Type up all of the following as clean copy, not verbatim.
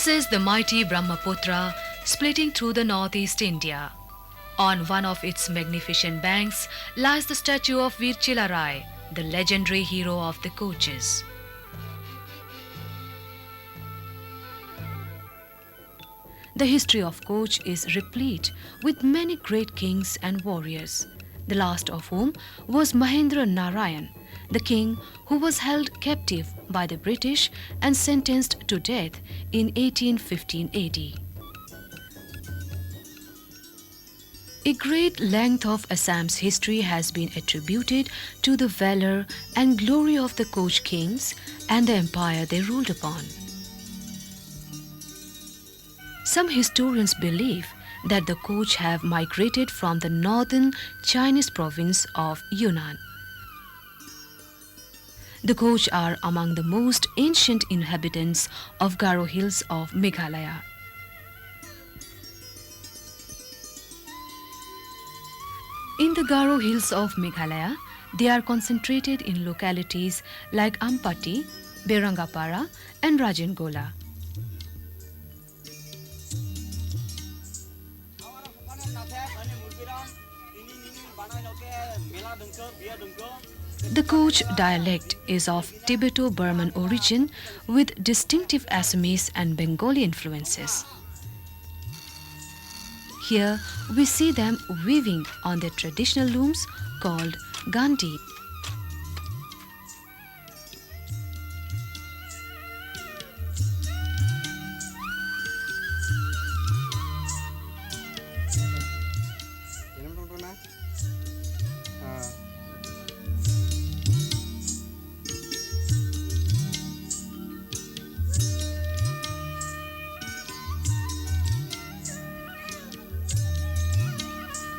This is the mighty Brahmaputra splitting through the northeast India. On one of its magnificent banks lies the statue of Veer Chilarai, the legendary hero of the Kochis. The history of Koch is replete with many great kings and warriors, the last of whom was Mahendra Narayan, the king who was held captive by the British and sentenced to death in 1815 AD. A great length of Assam's history has been attributed to the valor and glory of the Koch kings and the empire they ruled upon. Some historians believe that the Koch have migrated from the northern Chinese province of Yunnan. The Koch are among the most ancient inhabitants of Garo Hills of Meghalaya. In the Garo Hills of Meghalaya, they are concentrated in localities like Ampati, Berangapara and Rajangola. The Koch dialect is of Tibeto-Burman origin with distinctive Assamese and Bengali influences. Here we see them weaving on their traditional looms called Gandhi.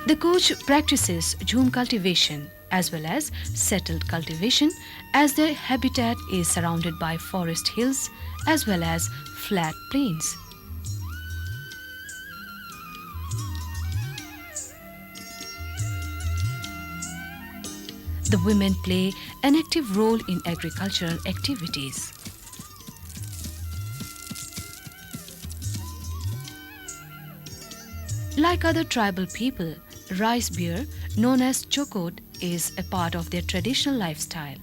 The Koch practices jhum cultivation as well as settled cultivation, as their habitat is surrounded by forest hills as well as flat plains. The women play an active role in agricultural activities. Like other tribal people, rice beer, known as chokot, is a part of their traditional lifestyle.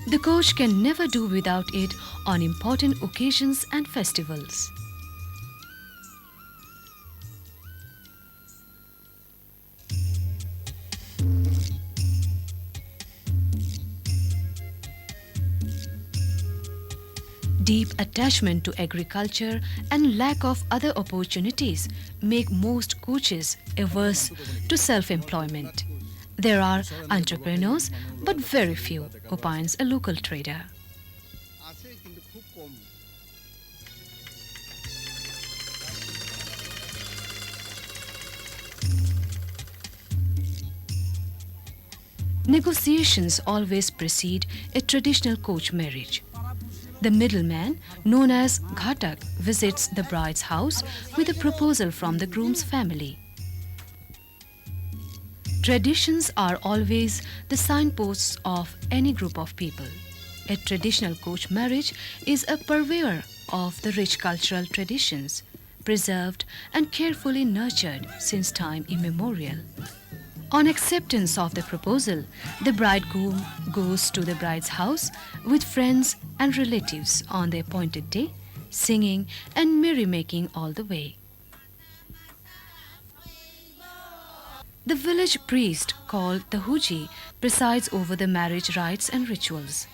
The Koch can never do without it on important occasions and festivals. Deep attachment to agriculture and lack of other opportunities make most Kochis averse to self-employment. There are entrepreneurs, but very few, opines a local trader. Negotiations always precede a traditional Koch marriage. The middleman, known as Ghatak, visits the bride's house with a proposal from the groom's family. Traditions are always the signposts of any group of people. A traditional Koch marriage is a purveyor of the rich cultural traditions, preserved and carefully nurtured since time immemorial. On acceptance of the proposal, the bridegroom goes to the bride's house with friends and relatives on the appointed day, singing and merrymaking all the way. The village priest, called the Huji, presides over the marriage rites and rituals.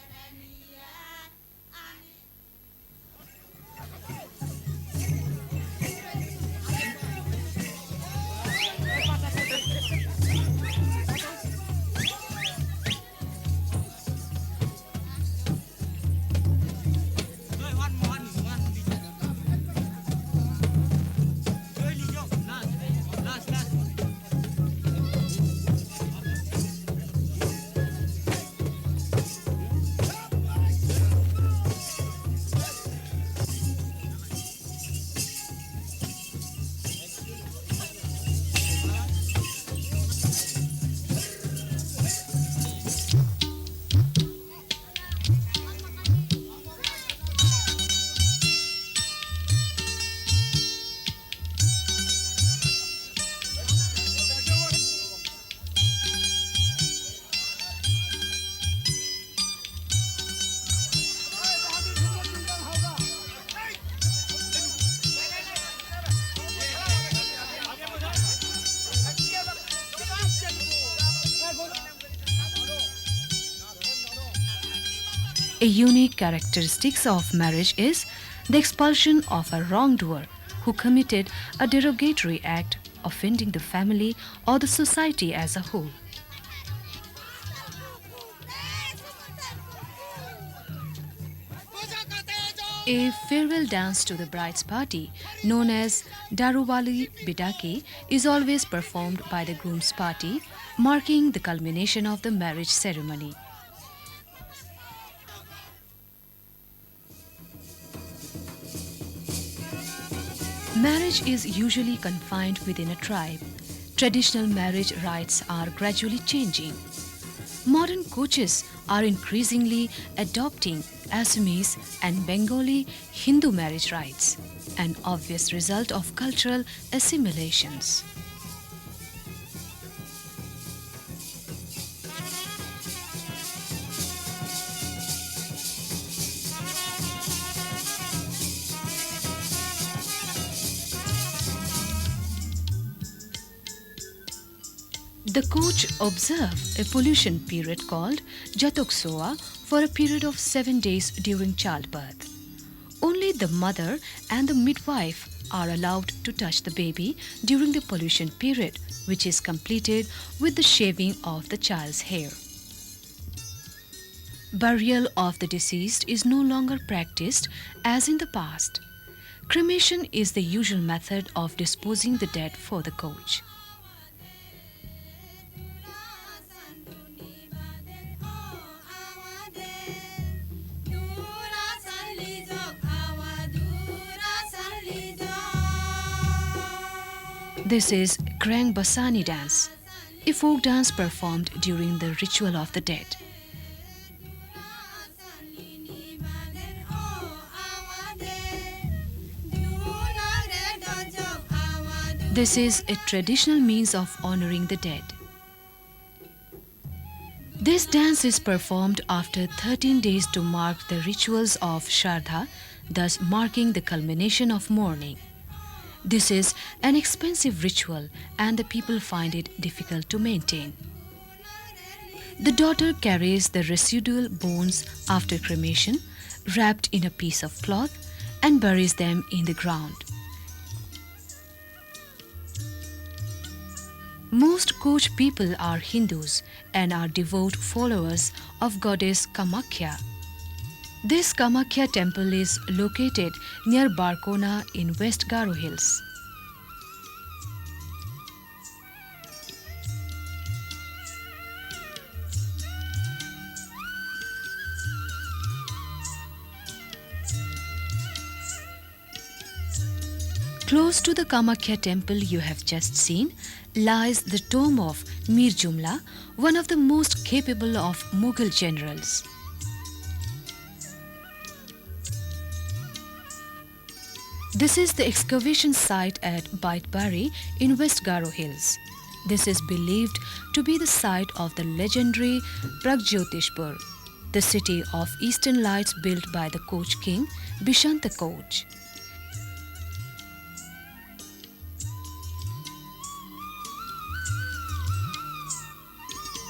A unique characteristic of marriage is the expulsion of a wrongdoer who committed a derogatory act offending the family or the society as a whole. A farewell dance to the bride's party, known as Darubali Bidaki, is always performed by the groom's party, marking the culmination of the marriage ceremony. Marriage is usually confined within a tribe. Traditional marriage rites are gradually changing. Modern coaches are increasingly adopting Assamese and Bengali Hindu marriage rites, an obvious result of cultural assimilations. The coach observe a pollution period called Jatoksoa for a period of 7 days during childbirth. Only the mother and the midwife are allowed to touch the baby during the pollution period, which is completed with the shaving of the child's hair. Burial of the deceased is no longer practiced as in the past. Cremation is the usual method of disposing the dead for the coach. This is Krang Basani dance, a folk dance performed during the ritual of the dead. This is a traditional means of honoring the dead. This dance is performed after 13 days to mark the rituals of Shraddha, thus marking the culmination of mourning. This is an expensive ritual and the people find it difficult to maintain. The daughter carries the residual bones after cremation, wrapped in a piece of cloth, and buries them in the ground. Most Koch people are Hindus and are devout followers of goddess Kamakhya. This Kamakhya temple is located near Barkona in West Garo Hills. Close to the Kamakhya temple you have just seen lies the tomb of Mir Jumla, one of the most capable of Mughal generals. This is the excavation site at Baitbari in West Garo Hills. This is believed to be the site of the legendary Pragjyotishpur, the city of Eastern Lights built by the Koch king Bishanta Koch.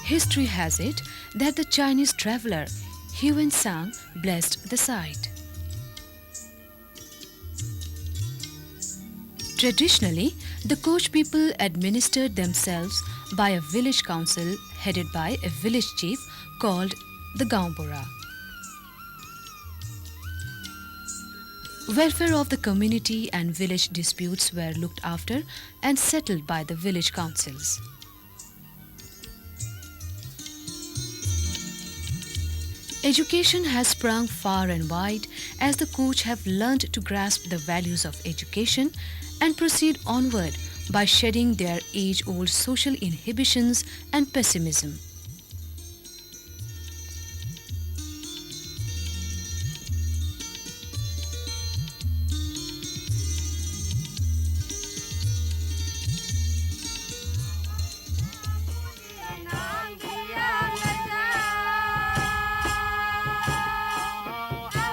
History has it that the Chinese traveler Huan Sang blessed the site. Traditionally, the Koch people administered themselves by a village council headed by a village chief called the Gaumbura. Welfare of the community and village disputes were looked after and settled by the village councils. Education has sprung far and wide as the Koch have learned to grasp the values of education and proceed onward by shedding their age-old social inhibitions and pessimism.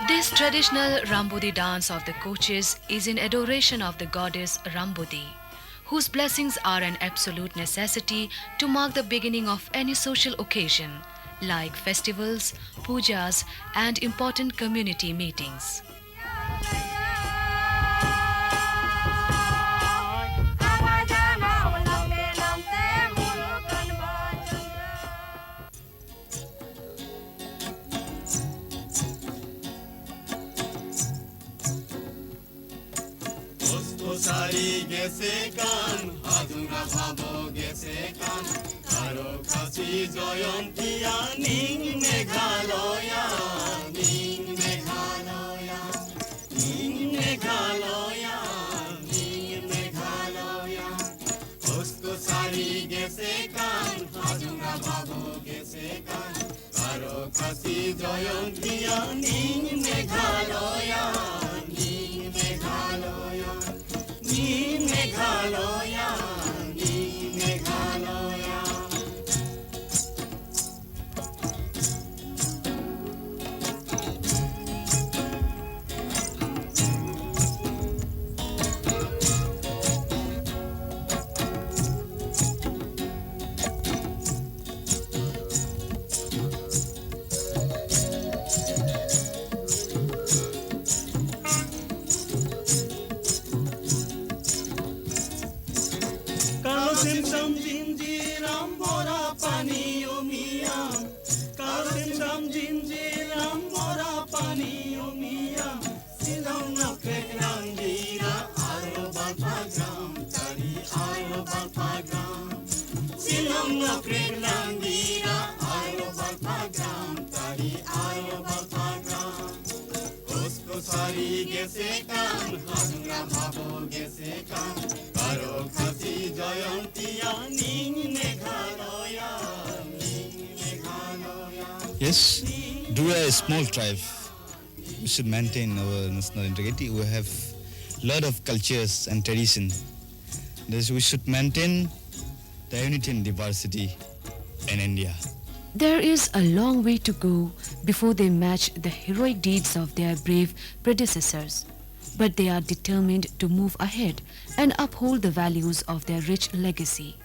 This traditional Rambudi dance of the Koches is in adoration of the goddess Rambudi, whose blessings are an absolute necessity to mark the beginning of any social occasion, like festivals, pujas, and important community meetings. সারি গেছে কান হাজুরা ভাবো গেছে কান কারো কাছি জয়ন্তিয়া নিং মেঘালয়া নিং মেঘালয়া নিং মেঘালয়া নিং মেঘালয়া ওস্কো সারি গেছে কান হাজুরা ভাবো গেছে কান কারো কাছি জয়ন্তিয়া নিং মেঘালয়া নিং Meghalaya Ni Meghalaya, Ni Meghalaya. Simsam jinjiram bora pani umiyam Karo simsam jinjiram bora pani umiyam Silong na krekrangira aro balpagram Tari aro balpagram Silong na krekrangira aro balpagram Tari aro balpagram Usko sari gese kan Hazungra bhavo gese kan Karo khasi joyontia ning meghalaya ning meghalaya. Yes, due a small tribe, we should maintain our national integrity. We have a lot of cultures and tradition. Thus, we should maintain the unity and diversity in India. There is a long way to go before they match the heroic deeds of their brave predecessors. But they are determined to move ahead and uphold the values of their rich legacy.